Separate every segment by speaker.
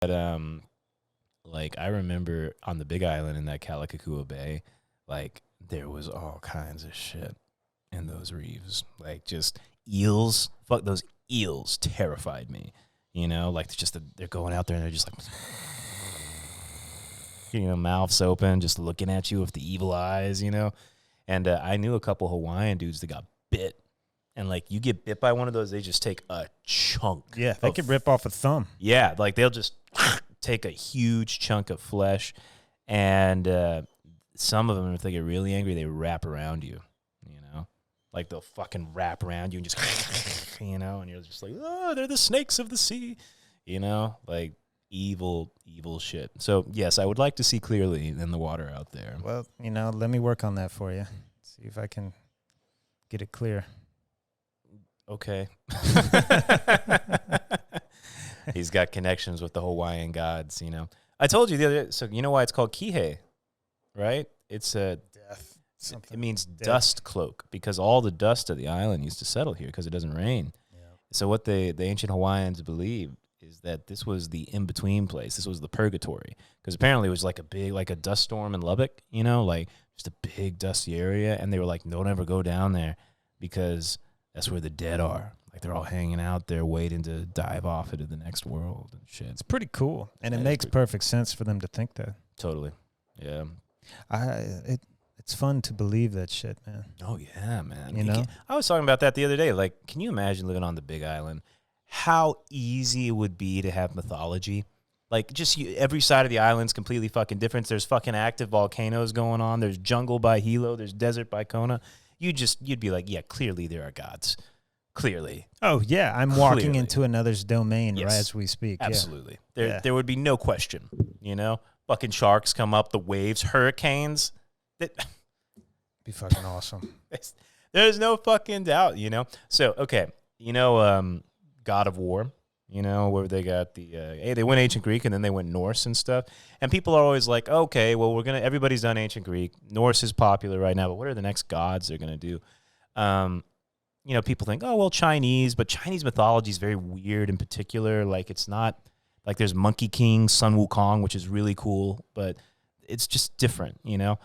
Speaker 1: But like I remember on the Big Island in that Kalakakua Bay, like there was all kinds of shit in those reefs, like just eels. Fuck, those eels terrified me. You know, like they're going out there and they're just like, you know, mouths open, just looking at you with the evil eyes. You know, and I knew a couple Hawaiian dudes that got bit. And, like, you get bit by one of those, they just take a chunk.
Speaker 2: Yeah, they could rip off a thumb.
Speaker 1: Yeah, like, they'll just take a huge chunk of flesh. And some of them, if they get really angry, they wrap around you, you know? Like, they'll fucking wrap around you and just, you know? And you're just like, oh, they're the snakes of the sea, you know? Like, evil, evil shit. So, yes, I would like to see clearly in the water out there.
Speaker 2: Well, you know, let me work on that for you. See if I can get it clear.
Speaker 1: Okay. He's got connections with the Hawaiian gods, you know. I told you the other day, so you know why it's called Kihei, right? It's a
Speaker 2: Death.
Speaker 1: it means dust cloak because all the dust of the island used to settle here because it doesn't rain.
Speaker 2: Yeah.
Speaker 1: So what the ancient Hawaiians believed is that this was the in-between place. This was the purgatory because apparently it was like a dust storm in Lubbock, you know, like just a big dusty area. And they were like, don't ever go down there because that's where the dead are. Like, they're all hanging out there waiting to dive off into the next world and shit.
Speaker 2: It's pretty cool. And it
Speaker 1: Yeah,
Speaker 2: makes perfect sense for them to think that.
Speaker 1: Totally. Yeah.
Speaker 2: It's fun to believe that shit, man.
Speaker 1: Oh, yeah, man.
Speaker 2: You know?
Speaker 1: I was talking about that the other day. Like, can you imagine living on the Big Island? How easy it would be to have mythology. Like, just every side of the island's completely fucking different. There's fucking active volcanoes going on. There's jungle by Hilo. There's desert by Kona. You'd be like, yeah, clearly there are gods. Clearly.
Speaker 2: Oh, yeah. I'm walking into another's domain right as we speak.
Speaker 1: Absolutely.
Speaker 2: Yeah.
Speaker 1: There would be no question, you know? Fucking sharks come up, the waves, hurricanes.
Speaker 2: Be fucking awesome.
Speaker 1: There's no fucking doubt, you know? So, okay, you know God of War, you know, where they got they went ancient Greek and then they went Norse and stuff. And people are always like, okay, well, everybody's done ancient Greek. Norse is popular right now, but what are the next gods they're going to do? You know, people think, oh, well, Chinese, but Chinese mythology is very weird in particular. Like, it's not, like, there's Monkey King, Sun Wukong, which is really cool, but it's just different, you know?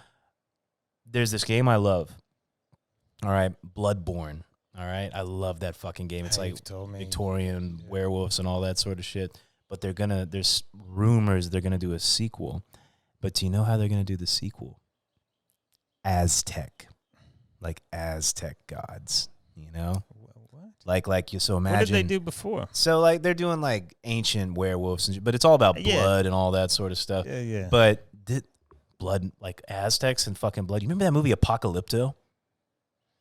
Speaker 1: There's this game I love, all right, Bloodborne, all right? I love that fucking game. It's like Victorian werewolves and all that sort of shit, but there's rumors they're going to do a sequel, but do you know how they're going to do the sequel? Aztec gods. You know, what? Like you. So imagine.
Speaker 2: What did they do before?
Speaker 1: So like they're doing like ancient werewolves, but it's all about blood and all that sort of stuff.
Speaker 2: Yeah, yeah.
Speaker 1: But blood, like Aztecs and fucking blood. You remember that movie Apocalypto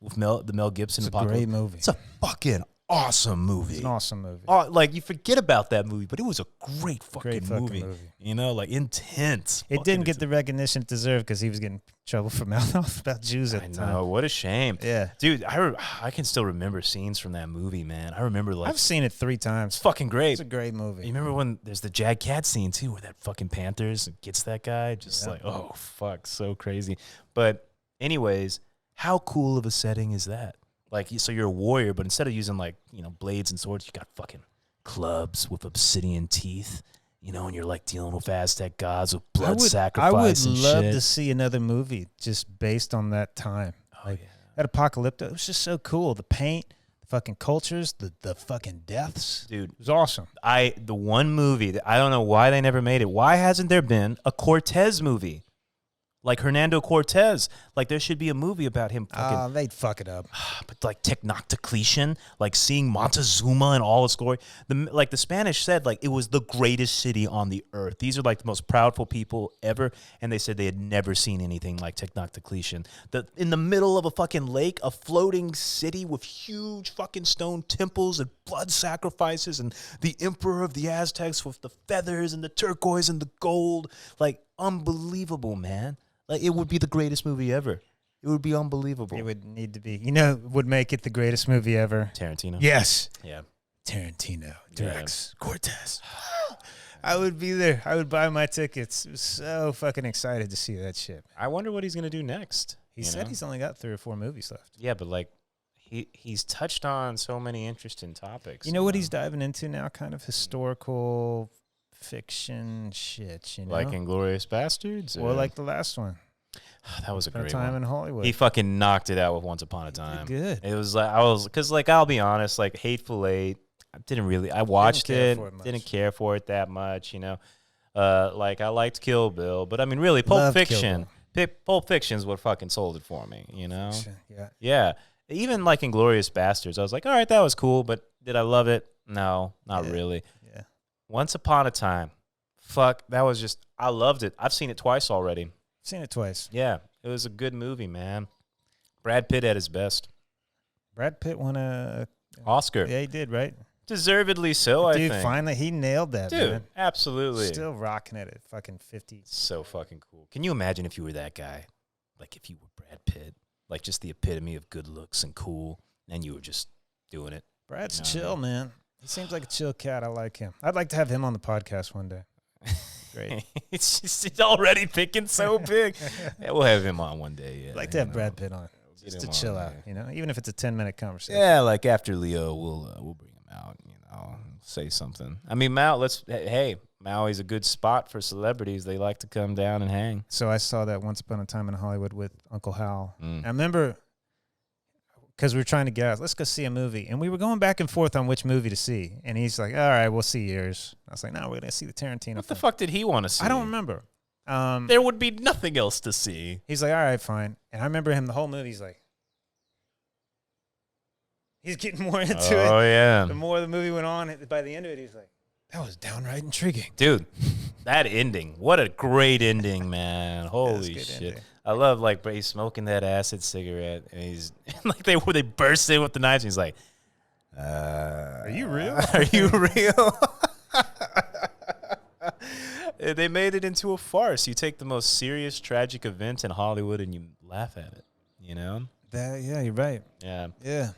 Speaker 1: with Mel Gibson?
Speaker 2: It's a great movie.
Speaker 1: It's a fucking awesome movie.
Speaker 2: It's an awesome movie.
Speaker 1: Like you forget about that movie, but it was a great fucking movie. You know, like intense.
Speaker 2: It didn't get the recognition it deserved because he was getting in trouble for mouth off about Jews at the time.
Speaker 1: I know, what a shame.
Speaker 2: Yeah,
Speaker 1: dude, I can still remember scenes from that movie, man. I remember like
Speaker 2: I've seen it 3 times.
Speaker 1: It's fucking great.
Speaker 2: It's a great movie.
Speaker 1: You remember when there's the Jag Cat scene too, where that fucking Panthers gets that guy, just like, oh fuck, so crazy. But anyways, how cool of a setting is that? Like, so you're a warrior, but instead of using like, you know, blades and swords, you got fucking clubs with obsidian teeth, you know, and you're like dealing with Aztec gods with blood sacrifice and shit.
Speaker 2: I would love to see another movie just based on that time.
Speaker 1: Oh,
Speaker 2: like,
Speaker 1: yeah.
Speaker 2: That Apocalypto, it was just so cool. The paint, the fucking cultures, the fucking deaths.
Speaker 1: Dude.
Speaker 2: It was awesome.
Speaker 1: The one movie that I don't know why they never made it. Why hasn't there been a Cortez movie? Like Hernando Cortez, like there should be a movie about him. Fucking,
Speaker 2: they'd fuck it up.
Speaker 1: But like Tenochtitlan, like seeing Montezuma and all its glory. Like the Spanish said, like it was the greatest city on the earth. These are like the most proudful people ever, and they said they had never seen anything like Tenochtitlan. In the middle of a fucking lake, a floating city with huge fucking stone temples and blood sacrifices, and the emperor of the Aztecs with the feathers and the turquoise and the gold, like unbelievable, man. Like, it would be the greatest movie ever. It would be unbelievable.
Speaker 2: It would need to be. You know, would make it the greatest movie ever.
Speaker 1: Tarantino.
Speaker 2: Yes.
Speaker 1: Yeah.
Speaker 2: Tarantino directs Cortez. I would be there. I would buy my tickets. I was so fucking excited to see that shit.
Speaker 1: I wonder what he's going to do next.
Speaker 2: He said he's only got 3 or 4 movies left.
Speaker 1: Yeah, but like, he's touched on so many interesting topics.
Speaker 2: You know what he's diving into now? Kind of historical fiction shit, you know?
Speaker 1: Like Inglourious Bastards?
Speaker 2: or like the last one.
Speaker 1: That was a great
Speaker 2: Time
Speaker 1: one.
Speaker 2: in Hollywood.
Speaker 1: He fucking knocked it out with Once Upon a Time.
Speaker 2: Good.
Speaker 1: It was like, because like, I'll be honest, like Hateful Eight, I watched it, didn't care for it that much, you know? Like I liked Kill Bill, but I mean, really, Pulp Fiction is what fucking sold it for me, you know? Yeah. Even like Inglourious Bastards, I was like, all right, that was cool, but did I love it? No, not really.
Speaker 2: Yeah.
Speaker 1: Once Upon a Time, fuck, that was just, I loved it. I've seen it twice already.
Speaker 2: Seen it twice.
Speaker 1: Yeah, it was a good movie, man. Brad Pitt at his best.
Speaker 2: Brad Pitt won a
Speaker 1: Oscar.
Speaker 2: Yeah, he did, right?
Speaker 1: Deservedly so, I think.
Speaker 2: Dude, finally, he nailed that,
Speaker 1: Dude,
Speaker 2: man.
Speaker 1: absolutely.
Speaker 2: Still rocking it at fucking 50.
Speaker 1: So fucking cool. Can you imagine if you were that guy? Like if you were Brad Pitt, like just the epitome of good looks and cool, and you were just doing it.
Speaker 2: Brad's chill, man. He seems like a chill cat. I like him. I'd like to have him on the podcast one day. Great.
Speaker 1: It's already picking so big. Yeah, we'll have him on one day. Yeah,
Speaker 2: I'd like to have Brad Pitt on. Just to chill out, you know, even if it's a 10-minute conversation.
Speaker 1: Yeah, like after Leo, we'll bring him out, you know, say something. I mean, Maui's a good spot for celebrities. They like to come down and hang.
Speaker 2: So I saw that Once Upon a Time in Hollywood with Uncle Hal.
Speaker 1: Mm.
Speaker 2: I remember because we were trying to get out, let's go see a movie. And we were going back and forth on which movie to see. And he's like, all right, we'll see yours. I was like, no, we're going to see the Tarantino
Speaker 1: What
Speaker 2: film.
Speaker 1: the fuck did he want to see?
Speaker 2: I don't remember.
Speaker 1: There would be nothing else to see.
Speaker 2: He's like, all right, fine. And I remember him the whole movie. He's like, he's getting more into it.
Speaker 1: Oh, yeah.
Speaker 2: The more the movie went on, by the end of it, he's like, that was downright intriguing.
Speaker 1: Dude, that ending. What a great ending, man. Holy shit. Ending. I love, like, he's smoking that acid cigarette, and he's, like, they burst in with the knives, and he's like,
Speaker 2: are you real?
Speaker 1: Are you real? They made it into a farce. You take the most serious, tragic event in Hollywood, and you laugh at it, you know?
Speaker 2: Yeah, you're right.
Speaker 1: Yeah.
Speaker 2: Yeah.